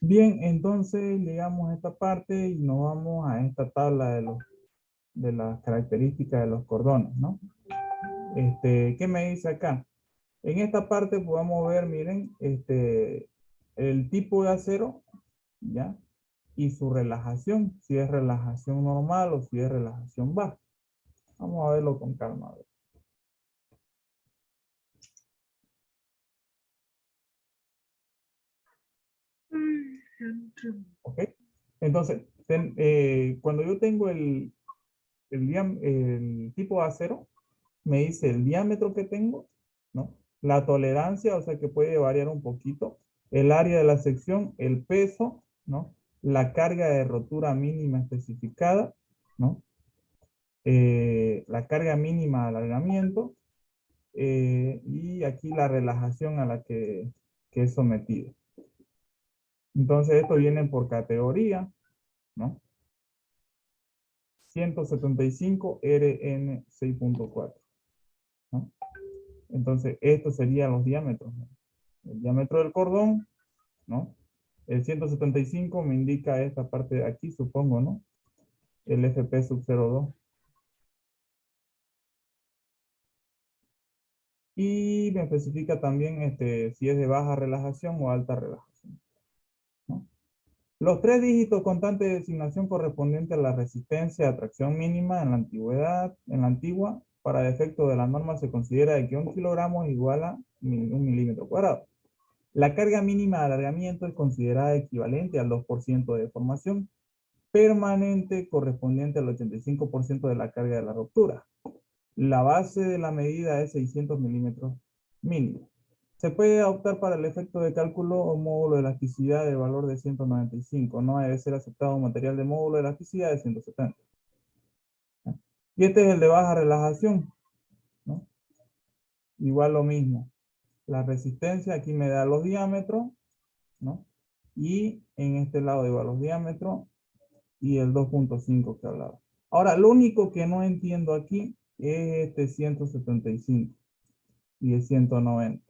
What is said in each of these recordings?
Bien, entonces llegamos a esta parte y nos vamos a esta tabla de las características de los cordones, ¿no? ¿Qué me dice acá? En esta parte podemos ver, miren, el tipo de acero, ¿ya? Y su relajación, si es relajación normal o si es relajación baja. Vamos a verlo con calma. A ver. ¿Ok? Entonces, cuando yo tengo el tipo de acero, me dice el diámetro que tengo, ¿no? La tolerancia, o sea que puede variar un poquito, el área de la sección, el peso, ¿no? La carga de rotura mínima especificada, ¿no? La carga mínima de alargamiento y aquí la relajación a la que es sometido. Entonces esto viene por categoría, ¿no? 175 RN 6.4, ¿no? Entonces estos serían los diámetros, ¿no? El diámetro del cordón, ¿no? El 175 me indica esta parte de aquí, supongo, ¿no? El FP sub 02. Y me especifica también si es de baja relajación o alta relajación, ¿no? Los tres dígitos constantes de designación correspondientes a la resistencia a tracción mínima en la antigüedad, en la antigua, para efecto de la norma se considera de que 1 kilogramo es igual a 1 milímetro cuadrado. La carga mínima de alargamiento es considerada equivalente al 2% de deformación permanente correspondiente al 85% de la carga de la ruptura. La base de la medida es 600 milímetros mínimo. Se puede adoptar para el efecto de cálculo un módulo de elasticidad de valor de 195. No debe ser aceptado un material de módulo de elasticidad de 170. Y este es el de baja relajación, ¿no? Igual lo mismo. La resistencia aquí me da los diámetros, ¿no? Y en este lado igual los diámetros y el 2.5 que hablaba. Ahora, lo único que no entiendo aquí es este 175 y el 190.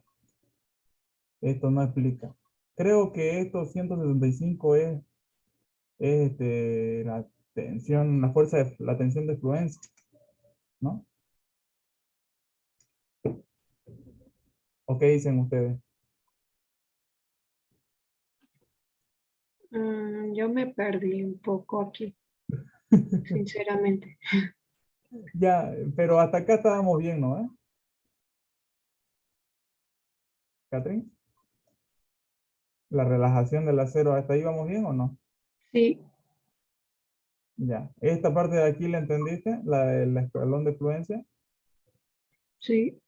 Esto no explica. Creo que esto 175 es la tensión, la fuerza de la tensión de fluencia, ¿no? ¿O qué dicen ustedes? Yo me perdí un poco aquí, sinceramente. Ya, pero hasta acá estábamos bien, ¿no? Catherine, la relajación del acero, ¿hasta ahí vamos bien o no? Sí, Ya. Esta parte de aquí la entendiste, la del escalón de fluencia. sí.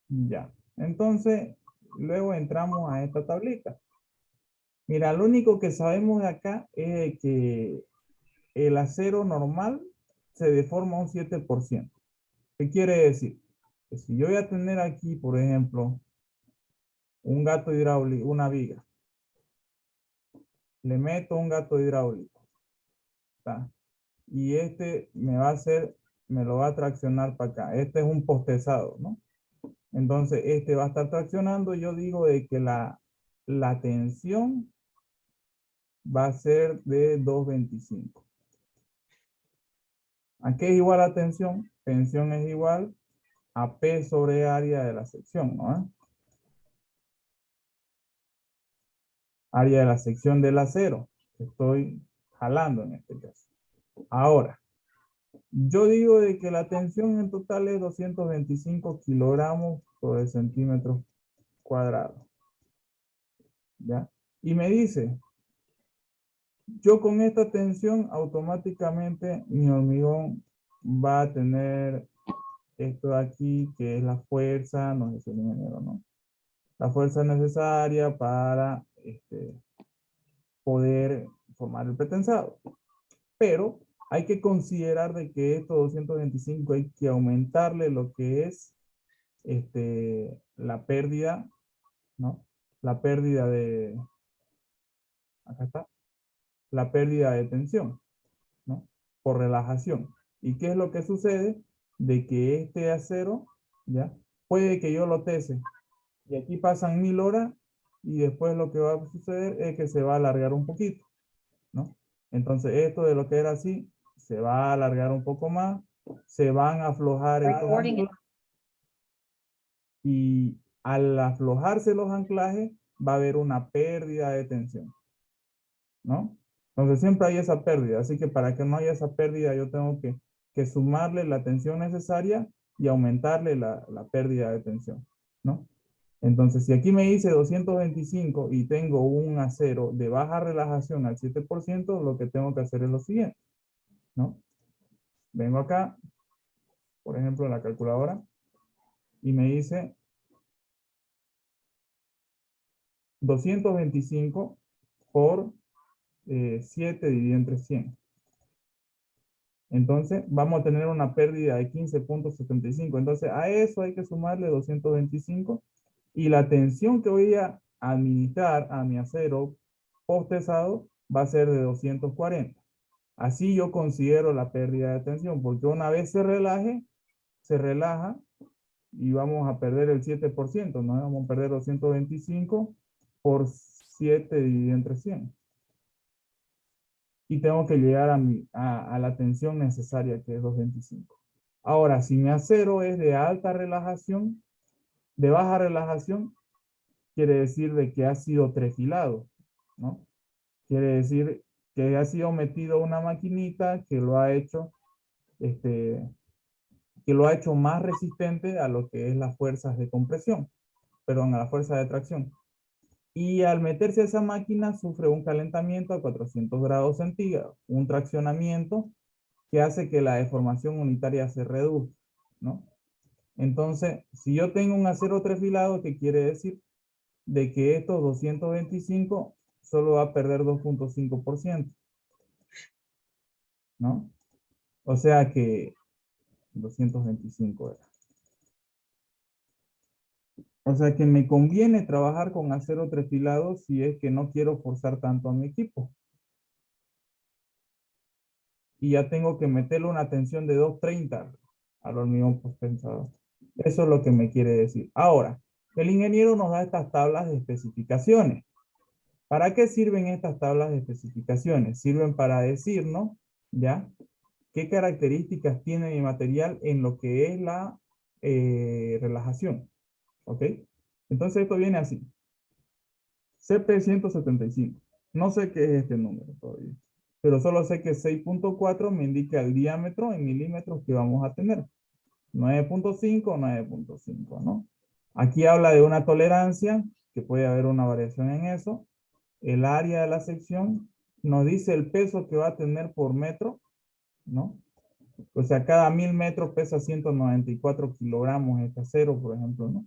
Ya. Entonces, luego entramos a esta tablita. Mira, lo único que sabemos de acá es que el acero normal se deforma un 7%. ¿Qué quiere decir? Que si yo voy a tener aquí, por ejemplo, un gato hidráulico, una viga, le meto un gato hidráulico, ¿está? Y me va a hacer, me lo va a traccionar para acá. Este es un postezado, ¿no? Entonces, este va a estar traccionando. Yo digo de que la tensión va a ser de 225. ¿A qué es igual la tensión? Tensión es igual a P sobre área de la sección, ¿no? Área de la sección del acero. Estoy jalando en este caso. Ahora, yo digo de que la tensión en total es 225 kilogramos por centímetro cuadrado. ¿Ya? Y me dice, yo con esta tensión automáticamente mi hormigón va a tener esto de aquí, que es la fuerza, no sé si me dinero, ¿no? La fuerza necesaria para poder formar el pretensado. Pero hay que considerar de que estos 225 hay que aumentarle lo que es la pérdida, ¿no? La pérdida acá está, la pérdida de tensión, ¿no? Por relajación. ¿Y qué es lo que sucede? De que este acero, ¿ya? Puede que yo lo tese y aquí pasan 1000 horas y después lo que va a suceder es que se va a alargar un poquito, ¿no? Entonces esto de lo que era así, se va a alargar un poco más, se van a aflojar estos anclajes y al aflojarse los anclajes va a haber una pérdida de tensión, ¿no? Entonces siempre hay esa pérdida, así que para que no haya esa pérdida yo tengo que sumarle la tensión necesaria y aumentarle la pérdida de tensión, ¿no? Entonces, si aquí me dice 225 y tengo un acero de baja relajación al 7%, lo que tengo que hacer es lo siguiente, ¿no? Vengo acá, por ejemplo, en la calculadora, y me dice 225 por 7 dividido entre 100. Entonces, vamos a tener una pérdida de 15.75. Entonces, a eso hay que sumarle 225. Y la tensión que voy a administrar a mi acero post-pesado va a ser de 240. Así yo considero la pérdida de tensión, porque una vez se relaja y vamos a perder el 7%, ¿no? Vamos a perder 225 por 7 dividido entre 100. Y tengo que llegar a la tensión necesaria, que es 225. Ahora, si mi acero es de alta relajación, de baja relajación, quiere decir de que ha sido trefilado, ¿no? Quiere decir que ha sido metido a una maquinita que lo ha hecho, que lo ha hecho más resistente a lo que es las fuerzas de compresión, perdón, a la fuerza de tracción. Y al meterse a esa máquina sufre un calentamiento a 400 grados centígrados, un traccionamiento que hace que la deformación unitaria se reduzca, ¿no? Entonces, si yo tengo un acero trefilado, ¿qué quiere decir? De que estos 225 solo va a perder 2.5%, ¿no? O sea que 225 era. O sea que me conviene trabajar con acero trefilado si es que no quiero forzar tanto a mi equipo. Y ya tengo que meterle una tensión de 230 al hormigón postensado. Eso es lo que me quiere decir. Ahora, el ingeniero nos da estas tablas de especificaciones. ¿Para qué sirven estas tablas de especificaciones? Sirven para decirnos, ¿ya? ¿Qué características tiene mi material en lo que es la relajación? ¿Ok? Entonces esto viene así. CP175. No sé qué es este número todavía, pero solo sé que 6.4 me indica el diámetro en milímetros que vamos a tener. 9.5, 9.5, ¿no? Aquí habla de una tolerancia, que puede haber una variación en eso. El área de la sección nos dice el peso que va a tener por metro, ¿no? O sea, cada 1000 metros pesa 194 kilogramos este acero, por ejemplo, ¿no?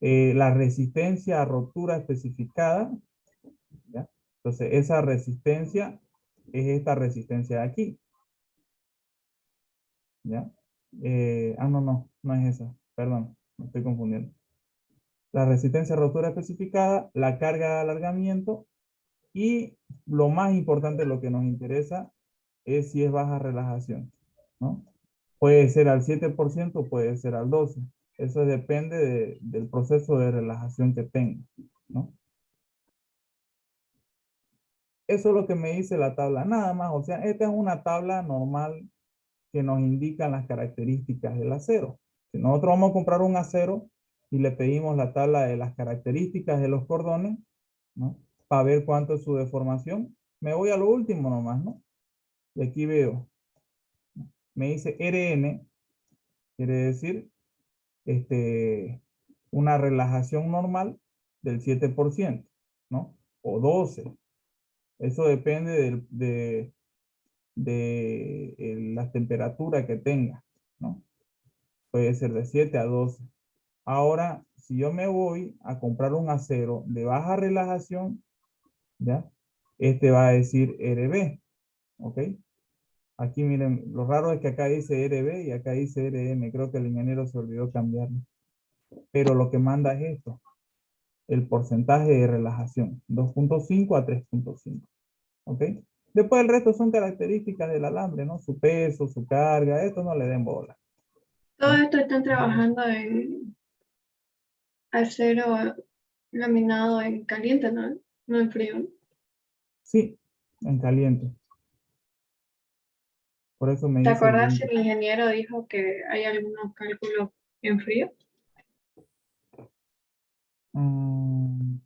La resistencia a rotura especificada, ¿ya? Entonces, esa resistencia es esta resistencia de aquí, ¿ya? No es esa, perdón, me estoy confundiendo. La resistencia a rotura especificada, la carga de alargamiento y lo más importante, lo que nos interesa, es si es baja relajación, ¿no? Puede ser al 7%, puede ser al 12%. Eso depende del proceso de relajación que tenga, ¿no? Eso es lo que me dice la tabla, nada más. O sea, esta es una tabla normal que nos indica las características del acero. Si nosotros vamos a comprar un acero y le pedimos la tabla de las características de los cordones, ¿no? Para ver cuánto es su deformación, me voy a lo último nomás, ¿no? Y aquí veo, me dice RN, quiere decir una relajación normal del 7%, ¿no? O 12%. Eso depende de la temperatura que tenga, ¿no? Puede ser de 7 a 12. Ahora, si yo me voy a comprar un acero de baja relajación, ¿ya? Este va a decir RB, ¿ok? Aquí miren, lo raro es que acá dice RB y acá dice RM. Creo que el ingeniero se olvidó cambiarlo. Pero lo que manda es esto, el porcentaje de relajación, 2.5 a 3.5, ¿ok? Después el resto son características del alambre, ¿no? Su peso, su carga, esto no le den bola, Todo ¿no? esto están trabajando en acero laminado en caliente, ¿no? No en frío. Sí, en caliente. Por eso me ¿Te dice el acuerdas si link. el ingeniero dijo que hay algunos cálculos en frío? Mm,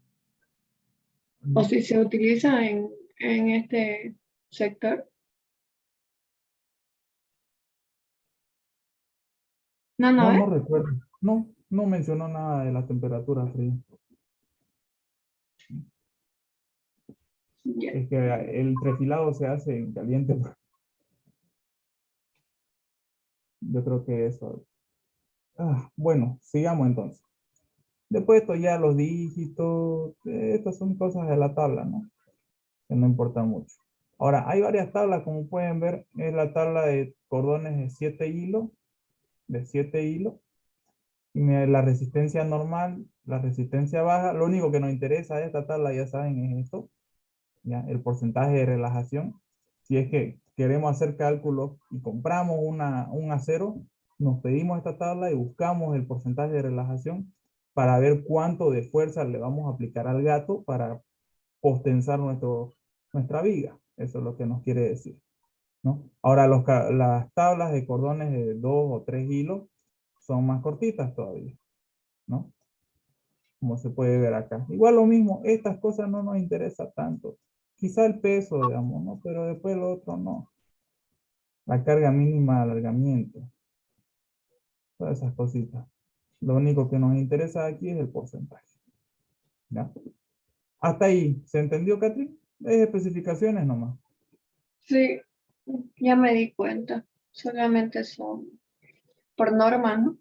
¿O no, si se utiliza en este sector? No, no, no, ¿eh? no recuerdo. No, no mencionó nada de la temperatura fría. Ya. Es que el trefilado se hace en caliente. Yo creo que eso. Bueno, sigamos entonces. Después esto ya los dígitos, estas son cosas de la tabla, ¿no? Que no importan mucho. Ahora, hay varias tablas, como pueden ver, es la tabla de cordones de 7 hilos, y la resistencia normal, la resistencia baja. Lo único que nos interesa de esta tabla, ya saben, es esto, ¿ya? El porcentaje de relajación. Si es que queremos hacer cálculos y compramos un acero, nos pedimos esta tabla y buscamos el porcentaje de relajación para ver cuánto de fuerza le vamos a aplicar al gato para postensar nuestra viga. Eso es lo que nos quiere decir, ¿no? Ahora, las tablas de cordones de 2 o 3 hilos son más cortitas todavía, ¿no? Como se puede ver acá. Igual lo mismo, estas cosas no nos interesa tanto. Quizá el peso, digamos, ¿no? Pero después lo otro no. La carga mínima de alargamiento, todas esas cositas. Lo único que nos interesa aquí es el porcentaje, ¿ya? Hasta ahí, ¿se entendió, Catri? Es especificaciones nomás. Sí, ya me di cuenta. Solamente son por norma, ¿no?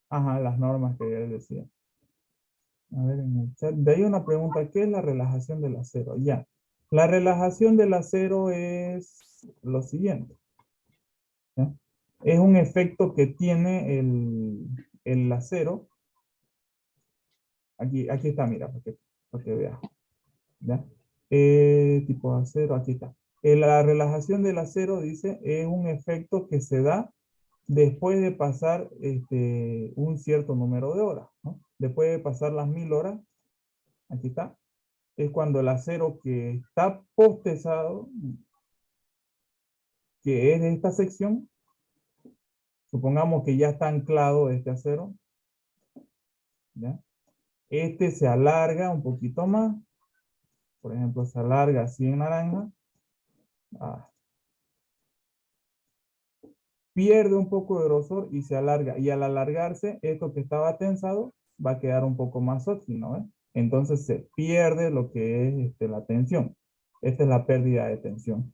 Ajá, las normas que ya les decía. A ver, en el chat. De ahí una pregunta, ¿qué es la relajación del acero? Ya. La relajación del acero es lo siguiente, ¿ya? Es un efecto que tiene el acero. Aquí está, mira, para que veas, ¿ya? Tipo de acero, aquí está. La relajación del acero, dice, es un efecto que se da después de pasar un cierto número de horas, ¿no? Después de pasar las 1000 horas, aquí está, es cuando el acero que está postezado, que es de esta sección, supongamos que ya está anclado este acero, ¿ya? Este se alarga un poquito más, por ejemplo, se alarga así en naranja, ah, pierde un poco de grosor y se alarga, y al alargarse, esto que estaba tensado va a quedar un poco más óptimo, ¿no? Entonces se pierde lo que es la tensión. Esta es la pérdida de tensión.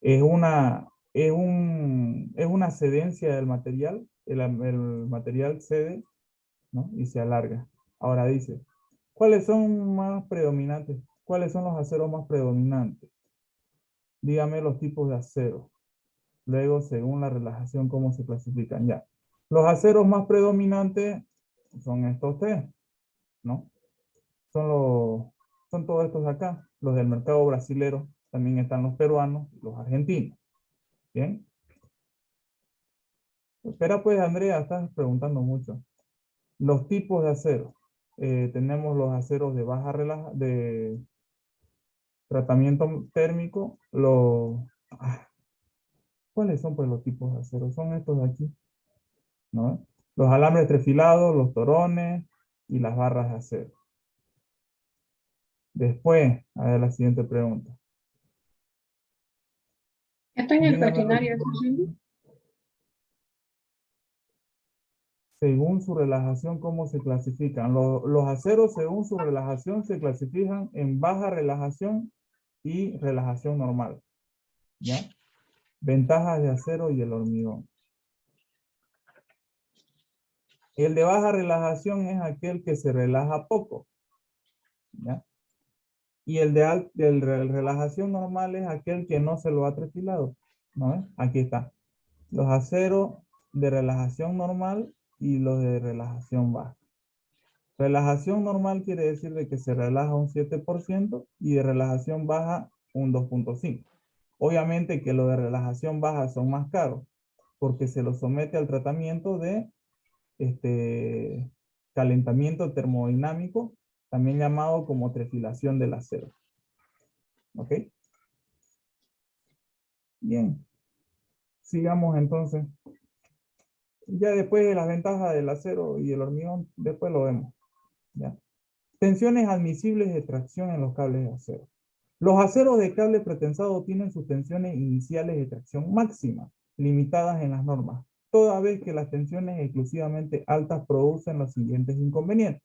Es una cedencia del material, el material cede, ¿no? Y se alarga. Ahora dice, ¿cuáles son más predominantes? ¿Cuáles son los aceros más predominantes? Dígame los tipos de acero. Luego, según la relajación, cómo se clasifican. Ya. Los aceros más predominantes son estos tres, ¿no? Son todos estos de acá. Los del mercado brasilero. También están los peruanos y los argentinos. ¿Bien? Espera pues, Andrea, estás preguntando mucho. Los tipos de acero. Tenemos los aceros de de tratamiento térmico. ¿Cuáles son pues los tipos de acero? Son estos de aquí, ¿no? Los alambres trefilados, los torones y las barras de acero. Después, a ver la siguiente pregunta. Está en el Dígame los cuestionario, tipos ¿eso sí? según su relajación, ¿cómo se clasifican? Los aceros, según su relajación, se clasifican en baja relajación y relajación normal, ¿ya? Ventajas de acero y el hormigón. El de baja relajación es aquel que se relaja poco, ¿ya? Y el de relajación normal es aquel que no se lo ha trefilado, ¿no? Aquí está. Los aceros de relajación normal y los de relajación baja. Relajación normal quiere decir de que se relaja un 7% y de relajación baja un 2,5%. Obviamente que los de relajación baja son más caros porque se los somete al tratamiento de calentamiento termodinámico también llamado como trefilación del acero. ¿Ok? Bien. Sigamos entonces. Ya después de las ventajas del acero y el hormigón, después lo vemos. ¿Ya? Tensiones admisibles de tracción en los cables de acero. Los aceros de cable pretensado tienen sus tensiones iniciales de tracción máxima, limitadas en las normas, toda vez que las tensiones exclusivamente altas producen los siguientes inconvenientes.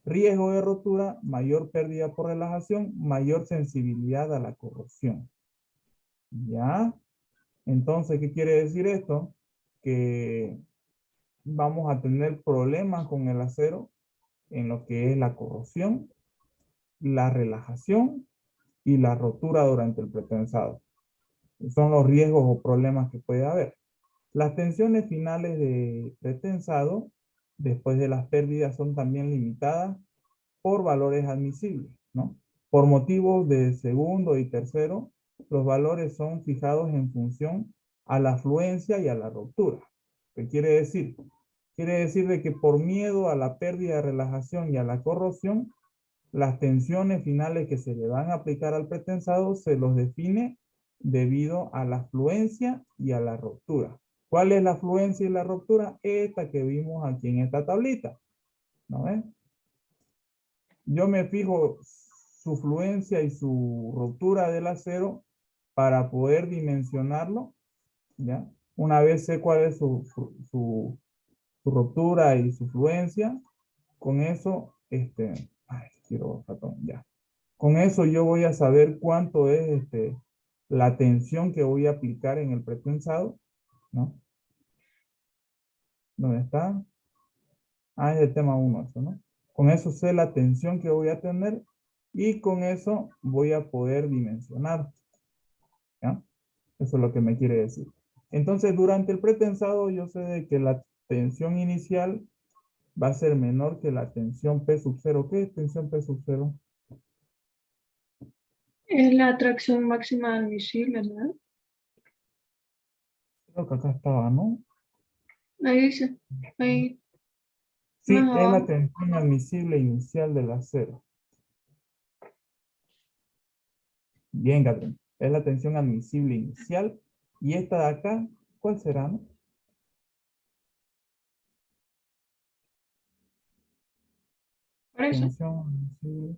Riesgo de rotura, mayor pérdida por relajación, mayor sensibilidad a la corrosión. ¿Ya? Entonces, ¿qué quiere decir esto? Que vamos a tener problemas con el acero en lo que es la corrosión, la relajación y la rotura durante el pretensado. Son los riesgos o problemas que puede haber. Las tensiones finales de pretensado, después de las pérdidas, son también limitadas por valores admisibles, ¿no? Por motivos de segundo y tercero, los valores son fijados en función a la afluencia y a la ruptura. ¿Qué quiere decir? Quiere decir de que por miedo a la pérdida de relajación y a la corrosión, las tensiones finales que se le van a aplicar al pretensado se los define debido a la afluencia y a la ruptura. ¿Cuál es la afluencia y la ruptura? Esta que vimos aquí en esta tablita. ¿No ven? Yo me fijo su fluencia y su ruptura del acero para poder dimensionarlo, ¿ya? Una vez sé cuál es su ruptura y su fluencia, con eso, quiero ratón, ya. Con eso yo voy a saber cuánto es la tensión que voy a aplicar en el pretensado, ¿no? ¿Dónde está? Ah, es el tema 1, eso, ¿no? Con eso sé la tensión que voy a tener y con eso voy a poder dimensionar, ¿ya? Eso es lo que me quiere decir. Entonces, durante el pretensado yo sé de que la tensión inicial va a ser menor que la tensión P sub 0. ¿Qué es tensión P sub 0? Es la atracción máxima admisible, ¿no? Creo que acá estaba, ¿no? Ahí dice, ahí más Sí, es la abajo. tensión admisible inicial del acero. Bien, Gabriel. Es la tensión admisible inicial. Y esta de acá, ¿cuál será, no? Por eso, Tensión admisible.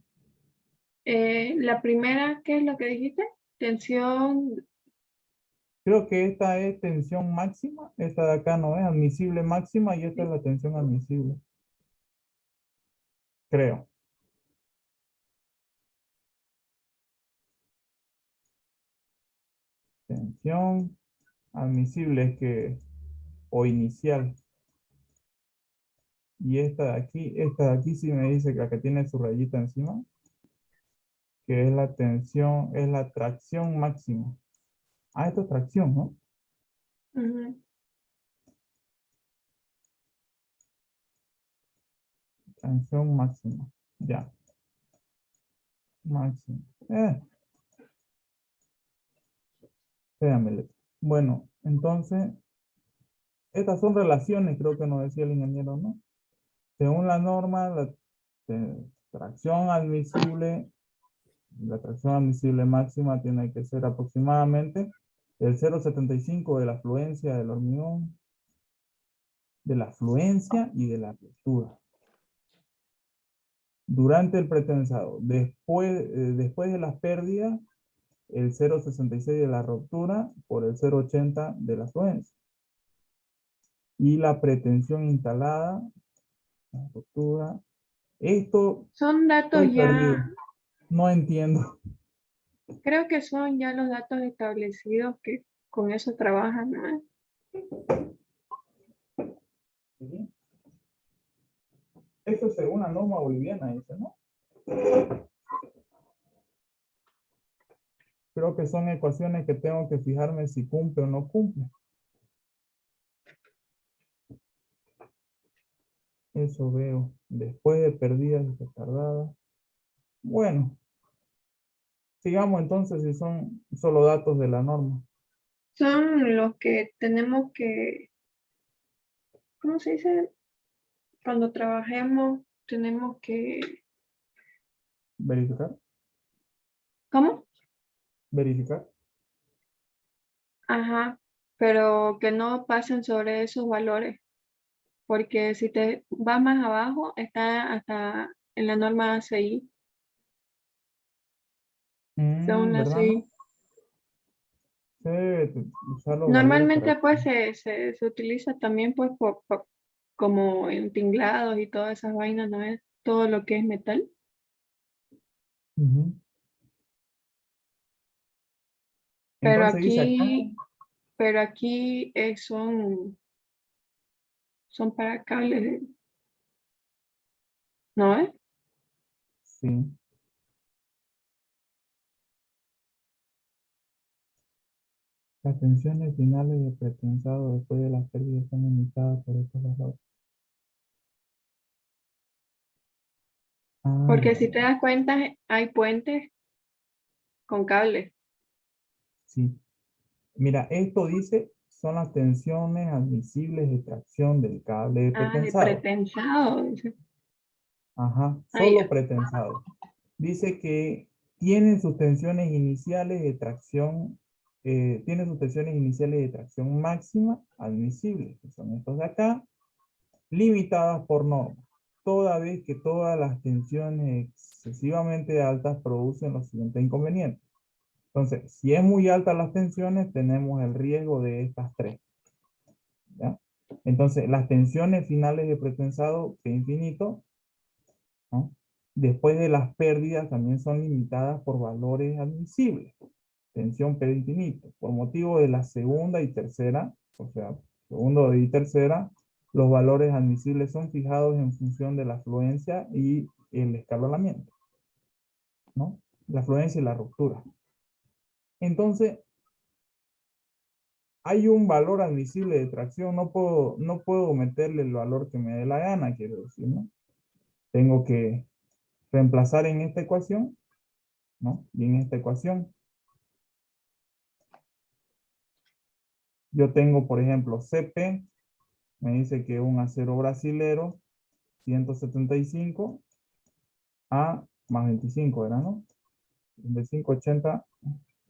la primera, ¿qué es lo que dijiste? Tensión, Creo que esta es tensión máxima. Esta de acá no es admisible máxima y esta es la tensión admisible. Creo. Tensión admisible es que, o inicial. Y esta de aquí sí me dice que la que tiene su rayita encima, que es la tensión, es la tracción máxima. Ah, esto es tracción, ¿no? ujú. Tracción máxima. Ya. Máxima. Espérame. Bueno, entonces, estas son relaciones, creo que nos decía el ingeniero, ¿no? Según la norma, tracción admisible, la tracción admisible máxima tiene que ser aproximadamente el 0,75 de la afluencia del hormigón, de la afluencia y de la ruptura. Durante el pretensado, después de las pérdidas, el 0,66 de la ruptura por el 0,80 de la afluencia. Y la pretensión instalada, la ruptura. Esto Son datos estoy perdido. ya, No entiendo. creo que son ya los datos establecidos que con eso trabajan, ¿no? ¿Sí? Esto es según la norma boliviana, dice, ¿no? Creo que son ecuaciones que tengo que fijarme si cumple o no cumple. Eso veo. Después de perdidas y retardadas. Bueno, sigamos entonces si son solo datos de la norma. Son los que tenemos que, ¿cómo se dice? Cuando trabajemos tenemos que Verificar. ¿Cómo? Verificar. Ajá, pero que no pasen sobre esos valores, porque si te vas más abajo, está hasta en la norma ACI, según la ¿Verdad? ACI. No? Se debe usar los valores para... Normalmente pues se utiliza también pues como en tinglados y todas esas vainas, ¿no es? Todo lo que es metal. Ujú. Pero Entonces dice acá, aquí, pero aquí son para cables, ¿no es? sí, las tensiones finales de pretensado después de las pérdidas son limitadas por estos valores. Ah, Porque ya, si te ya, das cuenta, hay puentes con cables. sí. Mira, esto dice, son las tensiones admisibles de tracción del cable de Ah, de pretensado. pretensado, dice. Ajá, Ah, solo ya. pretensado. Dice que tienen sus tensiones iniciales de tracción, tiene sus tensiones iniciales de tracción máxima admisibles, que son estos de acá, limitadas por norma, toda vez que todas las tensiones excesivamente altas producen los siguientes inconvenientes. Entonces, si es muy alta las tensiones, tenemos el riesgo de estas tres. ¿Ya? Entonces, las tensiones finales de pretensado, que es infinito, ¿no? Después de las pérdidas también son limitadas por valores admisibles. Tensión P de infinito. Por motivo de la segunda y tercera, o sea, segundo y tercera, los valores admisibles son fijados en función de la afluencia y el escalonamiento, ¿no? La afluencia y la ruptura. Entonces, hay un valor admisible de tracción, no puedo meterle el valor que me dé la gana, quiero decir, ¿no? Tengo que reemplazar en esta ecuación, ¿no? Y en esta ecuación yo tengo, por ejemplo, CP, me dice que un acero brasilero, 175 a más 25, ¿verdad, no? 25, 80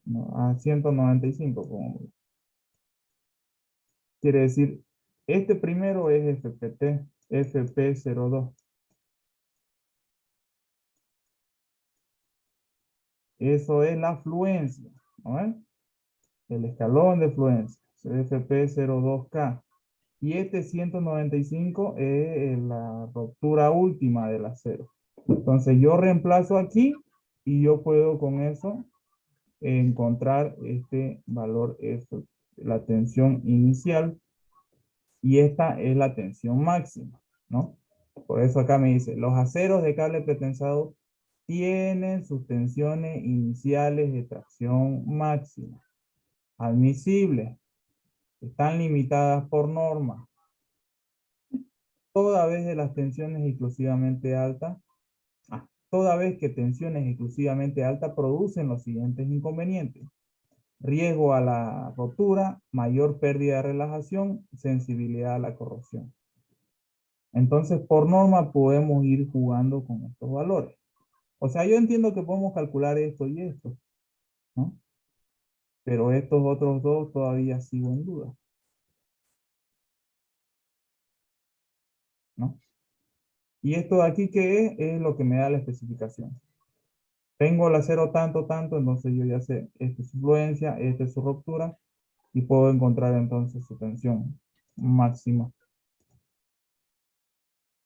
no, a 195. Quiere decir, este primero es FPT, FP02. Eso es la fluencia, ¿no es? El escalón de fluencia, FP02K. Y este 195 es la ruptura última del acero. Entonces yo reemplazo aquí y yo puedo con eso encontrar este valor F, la tensión inicial, y esta es la tensión máxima, ¿no? Por eso acá me dice, los aceros de cable pretensado tienen sus tensiones iniciales de tracción máxima, admisibles, están limitadas por norma, toda vez de las tensiones exclusivamente altas, toda vez que tensiones exclusivamente altas producen los siguientes inconvenientes: riesgo a la rotura, mayor pérdida de relajación, sensibilidad a la corrosión. Entonces, por norma podemos ir jugando con estos valores. O sea, yo entiendo que podemos calcular esto y esto, ¿no? Pero estos otros dos todavía sigo en duda, ¿no? Y esto de aquí, ¿qué es? Es lo que me da la especificación. Tengo el acero tanto, tanto, entonces yo ya sé, esta es su fluencia, esta es su ruptura, y puedo encontrar entonces su tensión máxima.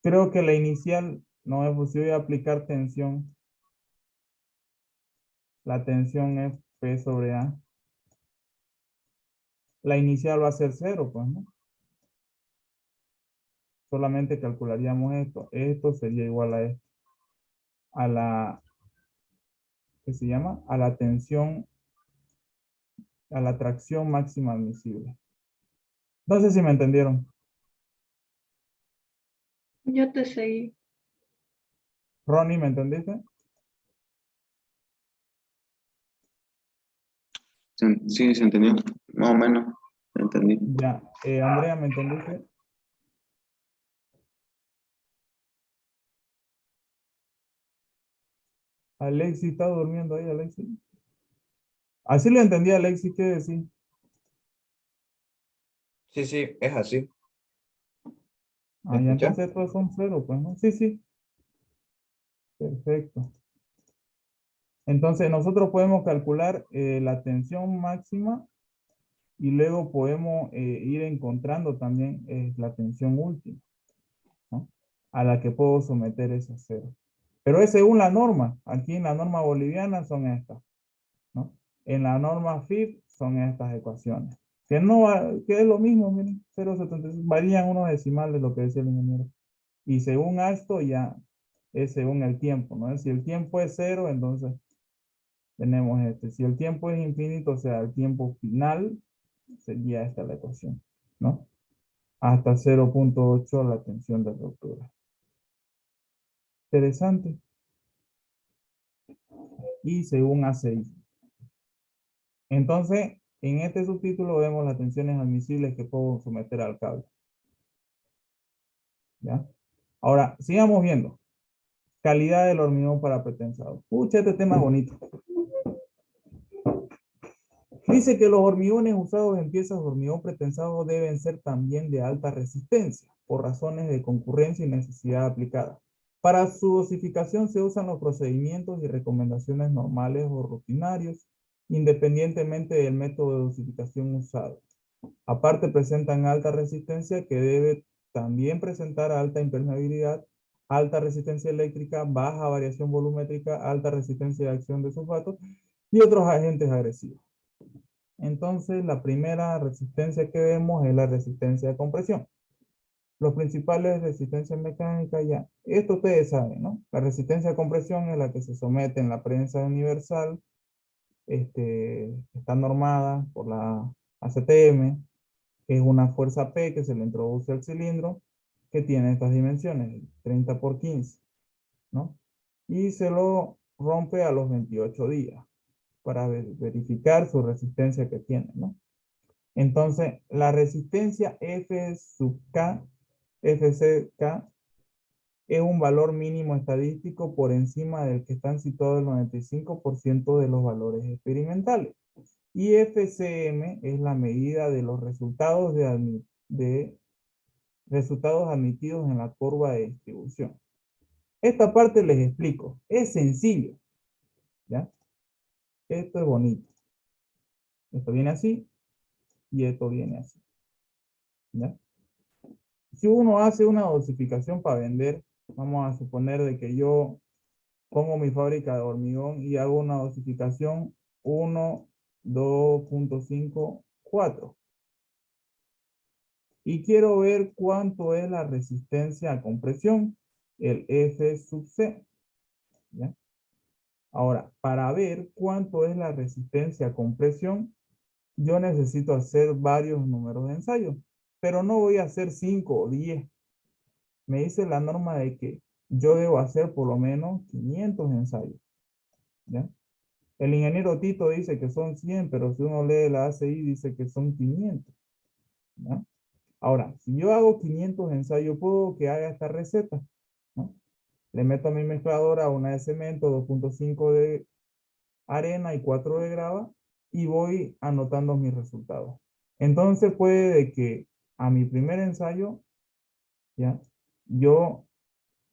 Creo que la inicial, no es posible aplicar tensión. La tensión es P sobre A. La inicial va a ser cero, pues, ¿no? Solamente calcularíamos esto. Esto sería igual a esto. A la, ¿qué se llama? A la tensión, a la tracción máxima admisible. No sé si me entendieron. Yo te seguí. Ronnie, ¿me entendiste? Sí, se entendió. Más o menos. Entendí. Ya. Andrea, ¿me entendiste? Alexi está durmiendo ahí, Alexi. Así lo entendí, Alexi, ¿qué decir? Sí, sí, es así. ¿Me Ah, ya escuchas? entonces estos son cero, pues, ¿no? Sí, sí. Perfecto. Entonces nosotros podemos calcular la tensión máxima y luego podemos ir encontrando también la tensión última, ¿no? A la que puedo someter esa cero. Pero es según la norma. Aquí en la norma boliviana son estas, ¿no? En la norma FIB son estas ecuaciones. Que, no, que es lo mismo, miren, 0,76. Varían unos decimales, lo que decía el ingeniero. Y según esto ya es según el tiempo, ¿no? Si el tiempo es cero, entonces tenemos este. Si el tiempo es infinito, o sea, el tiempo final, sería esta la ecuación, ¿no? Hasta 0,8 la tensión de ruptura. Interesante. Y según ACI. Entonces, en este subtítulo vemos las tensiones admisibles que puedo someter al cable. ¿Ya? Ahora, sigamos viendo. Calidad del hormigón para pretensado. Pucha, este tema es bonito. Dice que los hormigones usados en piezas de hormigón pretensado deben ser también de alta resistencia, por razones de concurrencia y necesidad aplicada. Para su dosificación se usan los procedimientos y recomendaciones normales o rutinarios, independientemente del método de dosificación usado. Aparte presentan alta resistencia que debe también presentar alta impermeabilidad, alta resistencia eléctrica, baja variación volumétrica, alta resistencia de acción de sulfato y otros agentes agresivos. Entonces, la primera resistencia que vemos es la resistencia de compresión. Los principales resistencias mecánicas ya, esto ustedes saben, ¿no? La resistencia de compresión es la que se somete en la prensa universal, está normada por la ACTM, que es una fuerza P que se le introduce al cilindro, que tiene estas dimensiones, 30 por 15, ¿no? Y se lo rompe a los 28 días para verificar su resistencia que tiene, ¿no? Entonces, la resistencia F sub K, FCK, es un valor mínimo estadístico por encima del que están situados el 95% de los valores experimentales. Y FCM es la medida de los resultados de resultados admitidos en la curva de distribución. Esta parte les explico. Es sencillo, ¿ya? Esto es bonito. Esto viene así y esto viene así, ¿ya? Si uno hace una dosificación para vender, vamos a suponer de que yo pongo mi fábrica de hormigón y hago una dosificación 1, 2.5, 4. Y quiero ver cuánto es la resistencia a compresión, el F sub C, ¿ya? Ahora, para ver cuánto es la resistencia a compresión, yo necesito hacer varios números de ensayo, pero no voy a hacer 5 o 10. Me dice la norma de que yo debo hacer por lo menos 500 ensayos, ¿ya? El ingeniero Tito dice que son 100, pero si uno lee la ACI dice que son 500, ¿ya? Ahora, si yo hago 500 ensayos, puedo que haga esta receta, ¿no? Le meto a mi mezcladora una de cemento, 2.5 de arena y 4 de grava y voy anotando mis resultados. Entonces puede de que a mi primer ensayo, ¿ya? Yo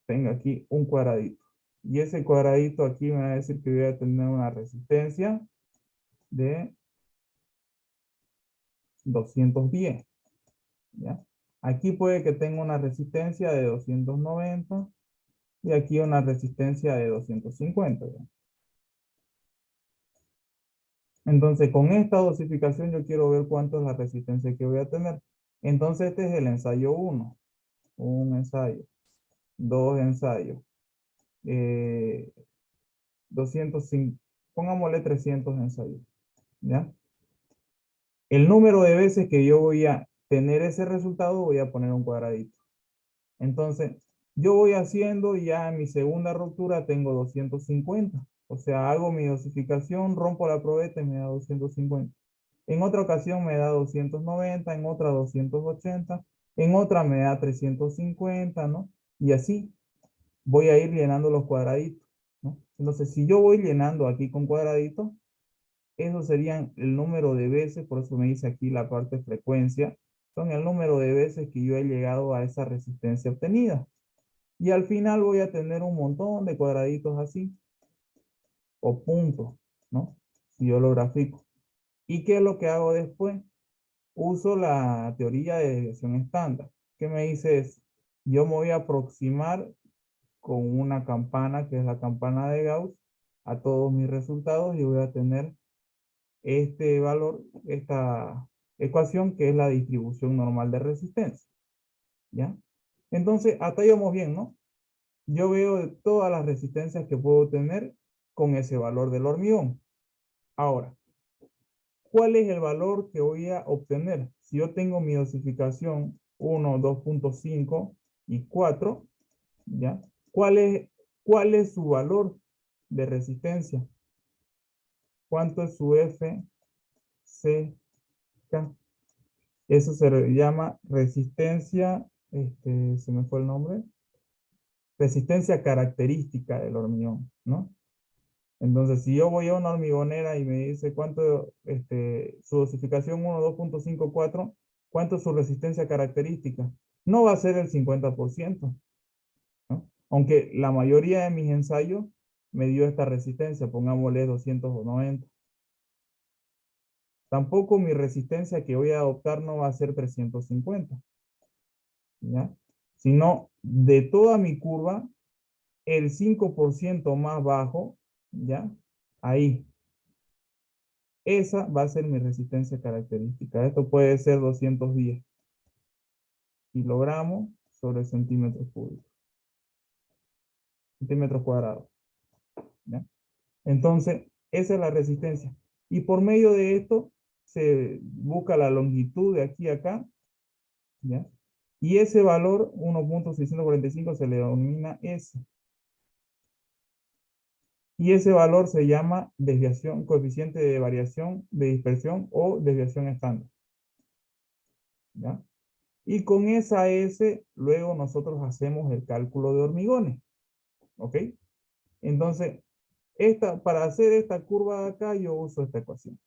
tenga aquí un cuadradito. Y ese cuadradito aquí me va a decir que voy a tener una resistencia de 210, ¿ya? Aquí puede que tenga una resistencia de 290 y aquí una resistencia de 250, ¿ya? Entonces, con esta dosificación yo quiero ver cuánto es la resistencia que voy a tener. Entonces, este es el ensayo 1. Un ensayo. 2 ensayos. 205. Pongámosle 300 ensayos, ¿ya? El número de veces que yo voy a tener ese resultado, voy a poner un cuadradito. Entonces, yo voy haciendo y ya en mi segunda ruptura tengo 250. O sea, hago mi dosificación, rompo la probeta y me da 250. En otra ocasión me da 290, en otra 280, en otra me da 350, ¿no? Y así voy a ir llenando los cuadraditos, ¿no? Entonces, si yo voy llenando aquí con cuadraditos, esos serían el número de veces, por eso me dice aquí la parte frecuencia, son el número de veces que yo he llegado a esa resistencia obtenida. Y al final voy a tener un montón de cuadraditos así, o puntos, ¿no? Si yo lo grafico. ¿Y qué es lo que hago después? Uso la teoría de desviación estándar. ¿Qué me dice eso? Yo me voy a aproximar con una campana, que es la campana de Gauss, a todos mis resultados y voy a tener este valor, esta ecuación, que es la distribución normal de resistencia. ¿Ya? Entonces, hasta ahí vamos bien, ¿no? Yo veo todas las resistencias que puedo tener con ese valor del hormigón. Ahora, ¿cuál es el valor que voy a obtener? Si yo tengo mi dosificación 1, 2.5 y 4, ¿ya? ¿Cuál es su valor de resistencia? ¿Cuánto es su F, C, K? Eso se llama resistencia, se me fue el nombre, resistencia característica del hormigón, ¿no? Entonces, si yo voy a una hormigonera y me dice cuánto, su dosificación 1, 2.5, 4, ¿cuánto es su resistencia característica? No va a ser el 50%, ¿no? Aunque la mayoría de mis ensayos me dio esta resistencia, pongámosle 290. Tampoco mi resistencia que voy a adoptar no va a ser 350, ¿ya? Sino de toda mi curva, el 5% más bajo, ¿ya? Ahí. Esa va a ser mi resistencia característica. Esto puede ser 210 kilogramos sobre centímetros cúbicos. Centímetros cuadrados, ¿ya? Entonces, esa es la resistencia. Y por medio de esto, se busca la longitud de aquí a acá, ¿ya? Y ese valor, 1.645, se le denomina S. Y ese valor se llama desviación, coeficiente de variación de dispersión o desviación estándar, ¿ya? Y con esa S, luego nosotros hacemos el cálculo de hormigones, ¿ok? Entonces, para hacer esta curva de acá, yo uso esta ecuación,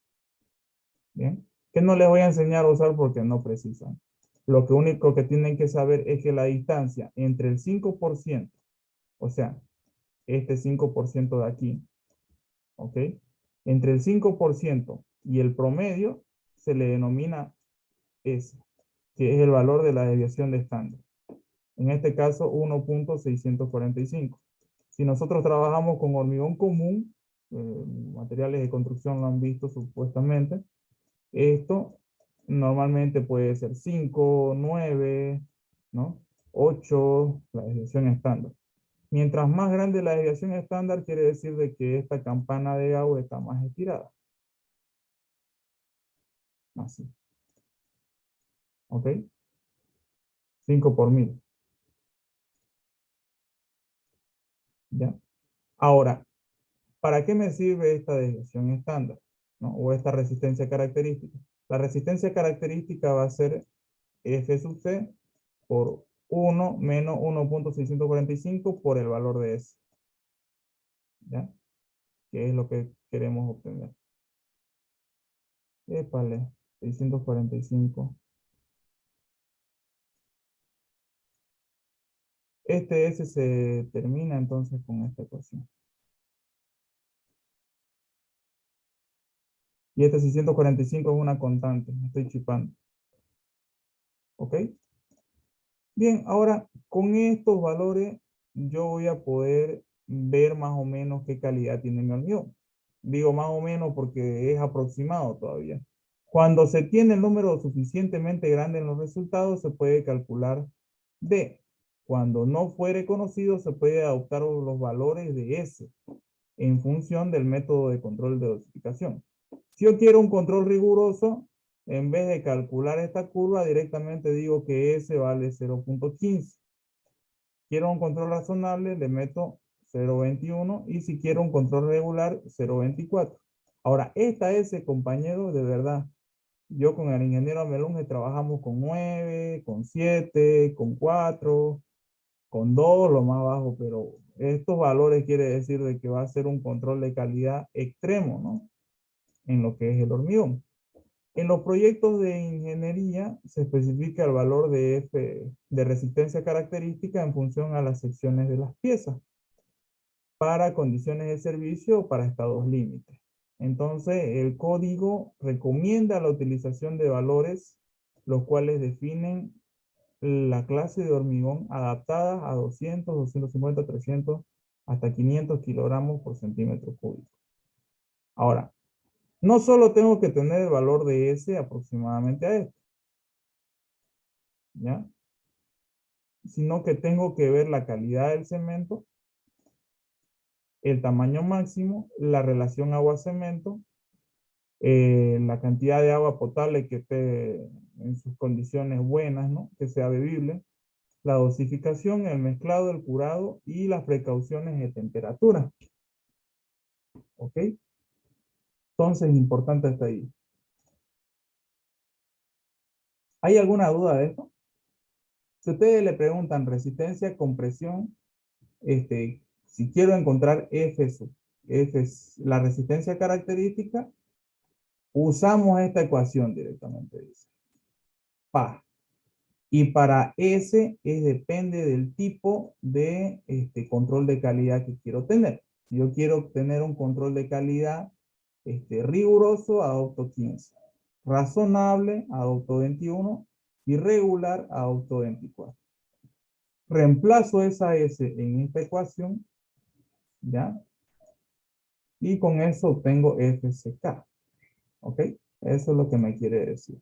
¿bien? Que no les voy a enseñar a usar porque no precisan. Lo que único que tienen que saber es que la distancia entre el 5%, o sea, este 5% de aquí, ¿ok? Entre el 5% y el promedio se le denomina S, que es el valor de la desviación de estándar. En este caso, 1.645. Si nosotros trabajamos con hormigón común, materiales de construcción lo han visto supuestamente, esto normalmente puede ser 5, 9, ¿no? 8, la desviación estándar. Mientras más grande la desviación estándar, quiere decir de que esta campana de Gauss está más estirada. Así. ¿Ok? 5 por 1000. ¿Ya? Ahora, ¿para qué me sirve esta desviación estándar? ¿No? O esta resistencia característica. La resistencia característica va a ser F sub C por 1 menos 1.645 por el valor de S. ¿Ya? Que es lo que queremos obtener. Épale, 645. Este S se termina entonces con esta ecuación. Y este 645 es una constante, me estoy chipando. ¿Ok? Bien, ahora con estos valores yo voy a poder ver más o menos qué calidad tiene mi hormigón. Digo más o menos porque es aproximado todavía. Cuando se tiene el número suficientemente grande en los resultados, se puede calcular D. Cuando no fuere conocido, se puede adoptar los valores de S en función del método de control de dosificación. Si yo quiero un control riguroso, en vez de calcular esta curva, directamente digo que S vale 0.15. Quiero un control razonable, le meto 0.21 y si quiero un control regular, 0.24. Ahora, esta S, compañero, de verdad, yo con el ingeniero Amelunge trabajamos con 9, con 7, con 4, con 2, lo más bajo, pero estos valores quiere decir de que va a ser un control de calidad extremo, ¿no? En lo que es el hormigón. En los proyectos de ingeniería se especifica el valor de F de resistencia característica en función a las secciones de las piezas para condiciones de servicio o para estados límites. Entonces, el código recomienda la utilización de valores los cuales definen la clase de hormigón adaptada a 200, 250, 300, hasta 500 kilogramos por centímetro cúbico. Ahora, no solo tengo que tener el valor de S aproximadamente a esto, ¿ya? Sino que tengo que ver la calidad del cemento, el tamaño máximo, la relación agua-cemento, la cantidad de agua potable que esté en sus condiciones buenas, ¿no? Que sea bebible, la dosificación, el mezclado, el curado y las precauciones de temperatura. ¿Ok? Entonces, importante hasta ahí. ¿Hay alguna duda de esto? Si ustedes le preguntan resistencia, compresión, si quiero encontrar la resistencia característica, usamos esta ecuación directamente, dice. Pa. Y para S depende del tipo de control de calidad que quiero tener. Si yo quiero tener un control de calidad riguroso, adopto 15. Razonable, adopto 21. Irregular, adopto 24. Reemplazo esa S en esta ecuación, ¿ya? Y con eso obtengo FCK. ¿Ok? Eso es lo que me quiere decir.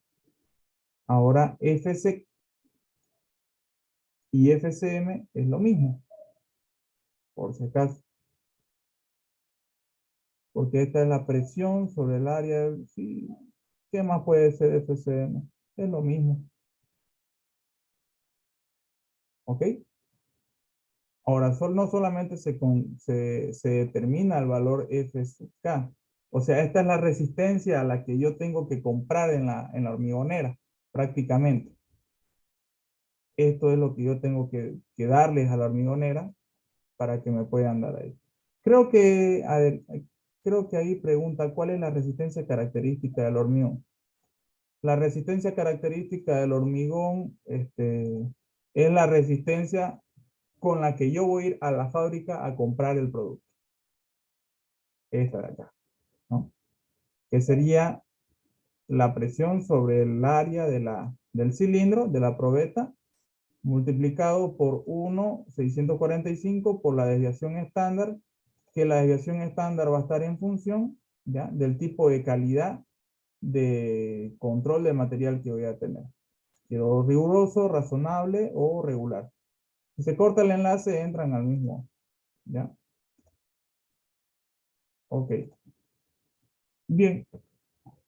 Ahora, FC y FCM es lo mismo, por si acaso. Porque esta es la presión sobre el área. Sí. ¿Qué más puede ser FCM? Es lo mismo. ¿Ok? Ahora, no solamente se determina el valor FCK. O sea, esta es la resistencia a la que yo tengo que comprar en la hormigonera, prácticamente. Esto es lo que yo tengo que darles a la hormigonera para que me puedan dar ahí. Creo que ahí pregunta, ¿cuál es la resistencia característica del hormigón? La resistencia característica del hormigón es la resistencia con la que yo voy a ir a la fábrica a comprar el producto. Esta de acá, ¿no? Que sería la presión sobre el área del cilindro, de la probeta, multiplicado por 1,645 por la desviación estándar, que la desviación estándar va a estar en función, ¿ya?, del tipo de calidad de control de material que voy a tener. Quiero riguroso, razonable o regular. Si se corta el enlace, entran al mismo, ¿ya? Ok. Bien.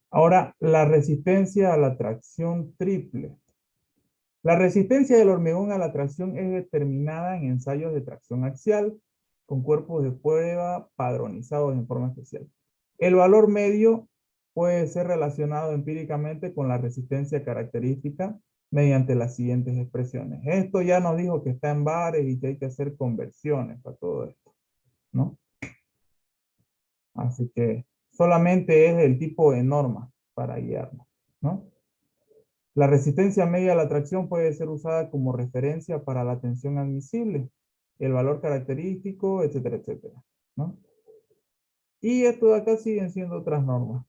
Ahora, la resistencia a la tracción triple. La resistencia del hormigón a la tracción es determinada en ensayos de tracción axial con cuerpos de prueba padronizados en forma especial. El valor medio puede ser relacionado empíricamente con la resistencia característica mediante las siguientes expresiones. Esto ya nos dijo que está en bares y que hay que hacer conversiones para todo esto, ¿no? Así que solamente es el tipo de norma para guiarnos, ¿no? La resistencia media a la tracción puede ser usada como referencia para la tensión admisible, el valor característico, etcétera, etcétera, ¿no? Y esto de acá siguen siendo otras normas.